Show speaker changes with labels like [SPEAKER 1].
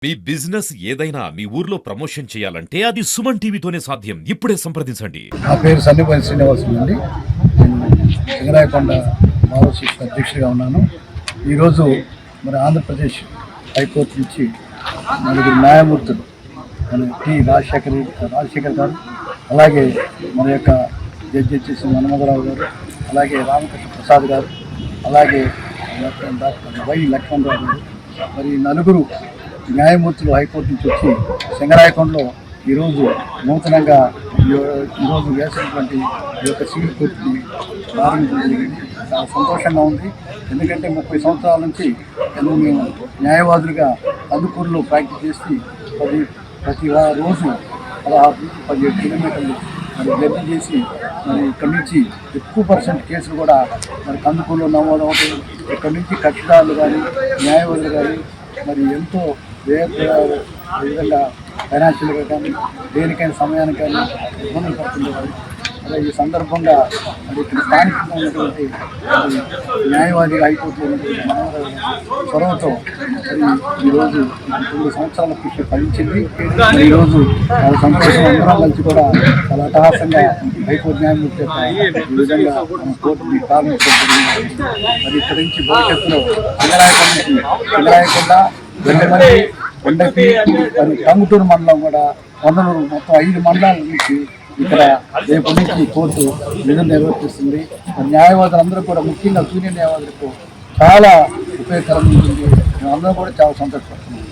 [SPEAKER 1] మీ business ఏదైనా మీ ఊర్లో promotion చేయాలంటే అది సుమన్ టీవీతోనే సాధ్యం. ఇప్పుడే సంప్రదించండి.
[SPEAKER 2] నా పేరు సన్నిపల్లి శ్రీనివాసులు అండి. నేను సింగరాయకొండ మారోసిస్ అధ్యక్షుడిగా ఉన్నాను. ఈరోజు మరి ఆంధ్రప్రదేశ్ హైకోర్టు నుంచి నలుగురు న్యాయమూర్తులు మన టి రాజశేఖర్ గారు, అలాగే మన యొక్క జడ్జి వచ్చేసి మన్మథరావు గారు, అలాగే రామకృష్ణ ప్రసాద్ గారు, అలాగే డాక్టర్ వై లక్ష్మణరావు గారు, మరి నలుగురు న్యాయమూర్తులు హైకోర్టు నుంచి వచ్చి సింగరాయకొండలో ఈరోజు నూతనంగా ఈరోజు వేసినటువంటి ఈ యొక్క సివిల్ కోర్టుని ప్రారంభించడం జరిగింది. చాలా సంతోషంగా ఉంది. ఎందుకంటే 30 సంవత్సరాల నుంచి మేము న్యాయవాదులుగా కందుకూరులో ప్రాక్టీస్ చేసి ప్రతి రోజు 16 నుంచి 17 కిలోమీటర్లు మరి జర్నీ చేసి మరి ఇక్కడి నుంచి ఎక్కువ % కేసులు కూడా మరి కందుకూరులో నమోదు అవుతాయి. ఇక్కడి నుంచి కక్షిదారులు కానీ న్యాయవాదులు కానీ మరి ఎంతో విధంగా ఫైనాన్షియల్గా కానీ దేనికైనా సమయానికి కానీ ఇబ్బందులు పడుతుండేవారు. అదే ఈ సందర్భంగా మరి ఇక్కడ స్థానికంగా ఉన్నటువంటి న్యాయవాదిగా హైకోర్టులో ఉన్నటువంటి మనోహర్ చొరవతో మరి ఈరోజు 2 సంవత్సరాల కృషి ఫలించింది. ఈరోజు చాలా సంతోషం, అందరం కలిసి కూడా చాలా అట్టహాసంగా హైకోర్టు న్యాయమూర్తి ఈ విధంగా మన కోర్టుని ప్రారంభించడం జరిగింది. మరి ఇక్కడి నుంచి భవిష్యత్తులో సింగరాయకొండ కొండపి మరి టంగుటూరు మండలం కూడా వందనూరు మొత్తం 5 మండలాల నుంచి ఇక్కడ రేపు నుంచి కోర్టు విధులు నిర్వర్తిస్తుంది. న్యాయవాదులందరూ కూడా ముఖ్యంగా జూనియర్ న్యాయవాదులకు చాలా ఉపయోగకరంగా ఉంటుంది. మేమందరం కూడా చాలా సంతోషపడుతున్నాం.